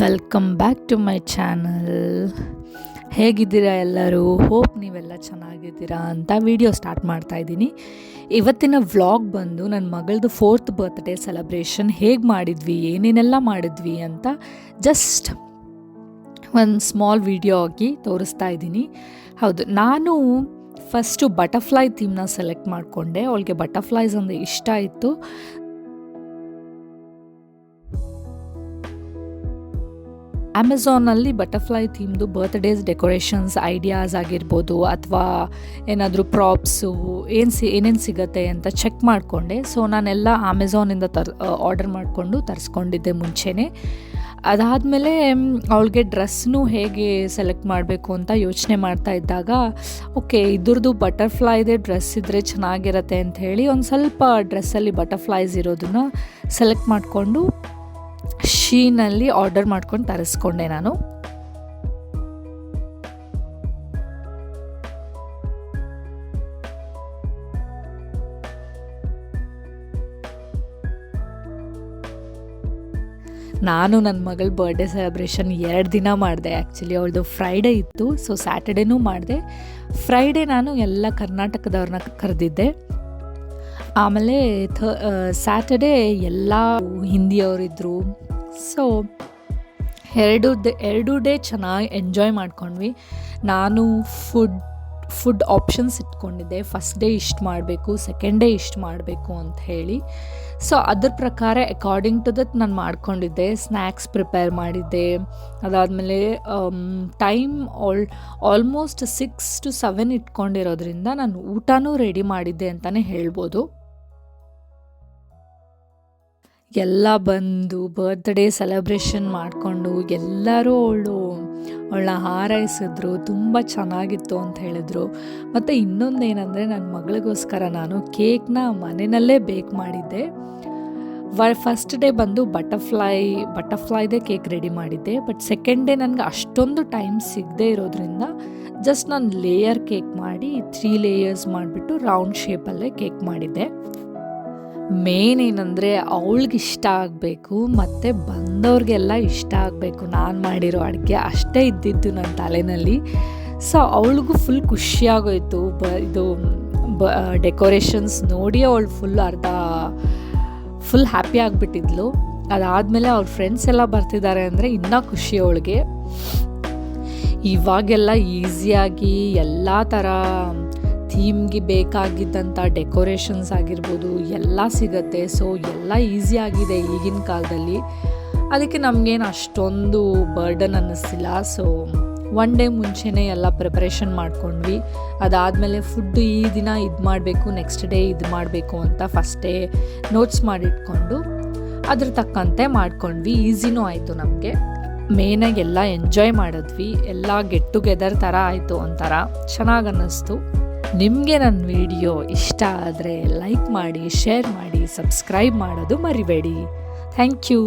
Welcome back to my channel. ಹೇಗಿದ್ದೀರಾ ಎಲ್ಲರೂ? Hope ನೀವೆಲ್ಲ ಚೆನ್ನಾಗಿದ್ದೀರಾ ಅಂತ ವಿಡಿಯೋ ಸ್ಟಾರ್ಟ್ ಮಾಡ್ತಾ ಇದ್ದೀನಿ. ಇವತ್ತಿನ ವ್ಲಾಗ್ ಬಂದು ನನ್ನ ಮಗಳದು 4th ಬರ್ತ್ಡೇ ಸೆಲೆಬ್ರೇಷನ್ ಹೇಗೆ ಮಾಡಿದ್ವಿ, ಏನೇನೆಲ್ಲ ಮಾಡಿದ್ವಿ ಅಂತ ಜಸ್ಟ್ ಒಂದು ಸ್ಮಾಲ್ ವಿಡಿಯೋ ಆಗಿ ತೋರಿಸ್ತಾ ಇದ್ದೀನಿ. ಹೌದು, ನಾನು ಫಸ್ಟು ಬಟರ್ಫ್ಲೈ ಥೀಮ್ನ ಸೆಲೆಕ್ಟ್ ಮಾಡಿಕೊಂಡೆ. ಅವಳಿಗೆ ಬಟರ್ಫ್ಲೈಸ್ ಅಂದರೆ ಇಷ್ಟ ಇತ್ತು. ಅಮೆಝಾನಲ್ಲಿ ಬಟರ್ಫ್ಲೈ ಥೀಮ್ದು ಬರ್ತ್ಡೇಸ್ ಡೆಕೋರೇಷನ್ಸ್ ಐಡಿಯಾಸ್ ಆಗಿರ್ಬೋದು ಅಥವಾ ಏನಾದರೂ ಪ್ರಾಪ್ಸು ಏನೇನು ಸಿಗುತ್ತೆ ಅಂತ ಚೆಕ್ ಮಾಡಿಕೊಂಡೆ. ಸೊ ನಾನೆಲ್ಲ ಅಮೆಝಾನಿಂದ ಆರ್ಡರ್ ಮಾಡಿಕೊಂಡು ತರಿಸ್ಕೊಂಡಿದ್ದೆ ಮುಂಚೆನೇ. ಅದಾದಮೇಲೆ ಅವಳಿಗೆ ಡ್ರೆಸ್ನೂ ಹೇಗೆ ಸೆಲೆಕ್ಟ್ ಮಾಡಬೇಕು ಅಂತ ಯೋಚನೆ ಮಾಡ್ತಾ ಇದ್ದಾಗ ಓಕೆ, ಇದ್ರದ್ದು ಬಟರ್ಫ್ಲೈದೇ ಡ್ರೆಸ್ ಇದ್ದರೆ ಚೆನ್ನಾಗಿರತ್ತೆ ಅಂತ ಹೇಳಿ ಒಂದು ಸ್ವಲ್ಪ ಡ್ರೆಸ್ಸಲ್ಲಿ ಬಟರ್ಫ್ಲೈಸ್ ಇರೋದನ್ನು ಸೆಲೆಕ್ಟ್ ಮಾಡಿಕೊಂಡು ಶೀನಲ್ಲಿ ಆರ್ಡರ್ ಮಾಡ್ಕೊಂಡು ತರಿಸ್ಕೊಂಡೆ ನಾನು. ನನ್ನ ಮಗಳ ಬರ್ಡೇ ಸೆಲೆಬ್ರೇಷನ್ 2 ದಿನ ಮಾಡಿದೆ. ಆ್ಯಕ್ಚುಲಿ ಅವಳದು ಫ್ರೈಡೇ ಇತ್ತು, ಸೊ ಸ್ಯಾಟರ್ಡೇನೂ ಮಾಡಿದೆ. ಫ್ರೈಡೇ ನಾನು ಎಲ್ಲ ಕರ್ನಾಟಕದವ್ರನ್ನ ಕರೆದಿದ್ದೆ. ಆಮೇಲೆ ಸ್ಯಾಟರ್ಡೇ ಎಲ್ಲ ಹಿಂದಿಯವರಿದ್ದರು. ಸೊ ಎರಡು ಡೇ ಚೆನ್ನಾಗಿ ಎಂಜಾಯ್ ಮಾಡ್ಕೊಂಡ್ವಿ. ನಾನು ಫುಡ್ ಆಪ್ಷನ್ಸ್ ಇಟ್ಕೊಂಡಿದ್ದೆ. ಫಸ್ಟ್ ಡೇ ಇಷ್ಟು ಮಾಡಬೇಕು, ಸೆಕೆಂಡ್ ಡೇ ಇಷ್ಟು ಮಾಡಬೇಕು ಅಂತ ಹೇಳಿ. ಸೊ ಅದ್ರ ಪ್ರಕಾರ ಅಕಾರ್ಡಿಂಗ್ ಟು ದಟ್ ನಾನು ಮಾಡ್ಕೊಂಡಿದ್ದೆ. ಸ್ನ್ಯಾಕ್ಸ್ ಪ್ರಿಪೇರ್ ಮಾಡಿದ್ದೆ. ಅದಾದಮೇಲೆ ಟೈಮ್ ಆಲ್ಮೋಸ್ಟ್ 6 to 7 ಇಟ್ಕೊಂಡಿರೋದ್ರಿಂದ ನಾನು ಊಟನೂ ರೆಡಿ ಮಾಡಿದ್ದೆ ಅಂತಲೇ ಹೇಳ್ಬೋದು. ಎಲ್ಲ ಬಂದು ಬರ್ತ್ಡೇ ಸೆಲೆಬ್ರೇಷನ್ ಮಾಡಿಕೊಂಡು ಎಲ್ಲರೂ ಅವಳನ್ನ ಹಾರೈಸಿದ್ರು. ತುಂಬ ಚೆನ್ನಾಗಿತ್ತು ಅಂತ ಹೇಳಿದ್ರು. ಮತ್ತು ಇನ್ನೊಂದೇನೆಂದರೆ ನನ್ನ ಮಗಳಿಗೋಸ್ಕರ ನಾನು ಕೇಕ್ನ ಮನೆಯಲ್ಲೇ ಬೇಕ್ ಮಾಡಿದ್ದೆ. ಫಸ್ಟ್ ಡೇ ಬಂದು ಬಟರ್ಫ್ಲೈದೇ ಕೇಕ್ ರೆಡಿ ಮಾಡಿದ್ದೆ. ಬಟ್ ಸೆಕೆಂಡ್ ಡೇ ನನಗೆ ಅಷ್ಟೊಂದು ಟೈಮ್ ಸಿಗದೆ ಇರೋದ್ರಿಂದ ಜಸ್ಟ್ ನಾನು ಲೇಯರ್ ಕೇಕ್ ಮಾಡಿ 3 ಲೇಯರ್ಸ್ ಮಾಡಿಬಿಟ್ಟು ರೌಂಡ್ ಶೇಪಲ್ಲೇ ಕೇಕ್ ಮಾಡಿದ್ದೆ. ಮೇನ್ ಏನಂದರೆ ಅವಳಿಗೆ ಇಷ್ಟ ಆಗಬೇಕು ಮತ್ತು ಬಂದವ್ರಿಗೆಲ್ಲ ಇಷ್ಟ ಆಗಬೇಕು ನಾನು ಮಾಡಿರೋ ಅಡುಗೆ, ಅಷ್ಟೇ ಇದ್ದಿದ್ದು ನನ್ನ ತಲೆಯಲ್ಲಿ. ಸೊ ಅವಳಿಗೂ ಫುಲ್ ಖುಷಿಯಾಗೋಯ್ತು. ಇದು ಡೆಕೋರೇಷನ್ಸ್ ನೋಡಿ ಅವಳು ಫುಲ್ ಹ್ಯಾಪಿ ಆಗಿಬಿಟ್ಟಿದ್ಲು. ಅದಾದಮೇಲೆ ಅವ್ರ ಫ್ರೆಂಡ್ಸ್ ಎಲ್ಲ ಬರ್ತಿದ್ದಾರೆ ಅಂದರೆ ಇನ್ನೂ ಖುಷಿ ಅವಳಿಗೆ. ಇವಾಗೆಲ್ಲ ಈಸಿಯಾಗಿ ಎಲ್ಲ ಥರ ಥೀಮ್ಗೆ ಬೇಕಾಗಿದ್ದಂಥ ಡೆಕೋರೇಷನ್ಸ್ ಆಗಿರ್ಬೋದು ಎಲ್ಲ ಸಿಗುತ್ತೆ. ಸೊ ಎಲ್ಲ ಈಸಿಯಾಗಿದೆ ಈಗಿನ ಕಾಲದಲ್ಲಿ. ಅದಕ್ಕೆ ನಮಗೇನು ಅಷ್ಟೊಂದು ಬರ್ಡನ್ ಅನ್ನಿಸ್ತಿಲ್ಲ. ಸೊ 1 ಡೇ ಮುಂಚೆನೇ ಎಲ್ಲ ಪ್ರಿಪ್ರೇಷನ್ ಮಾಡ್ಕೊಂಡ್ವಿ. ಅದಾದಮೇಲೆ ಫುಡ್ ಈ ದಿನ ಇದು ಮಾಡಬೇಕು, ನೆಕ್ಸ್ಟ್ ಡೇ ಇದು ಮಾಡಬೇಕು ಅಂತ ಫಸ್ಟ್ ಡೇ ನೋಟ್ಸ್ ಮಾಡಿಟ್ಕೊಂಡು ಅದ್ರ ತಕ್ಕಂತೆ ಮಾಡ್ಕೊಂಡ್ವಿ. ಈಸಿನೂ ಆಯಿತು ನಮಗೆ. ಮೇನಾಗಿ ಎಲ್ಲ ಎಂಜಾಯ್ ಮಾಡಿದ್ವಿ. ಎಲ್ಲ ಗೆಟ್ ಟುಗೆದರ್ ಥರ ಆಯಿತು, ಒಂಥರ ಚೆನ್ನಾಗಿ ಅನ್ನಿಸ್ತು. ನಿಮಗೆ ನನ್ನ ವಿಡಿಯೋ ಇಷ್ಟ ಆದರೆ ಲೈಕ್ ಮಾಡಿ, ಶೇರ್ ಮಾಡಿ, ಸಬ್ಸ್ಕ್ರೈಬ್ ಮಾಡೋದು ಮರಿಬೇಡಿ. Thank you.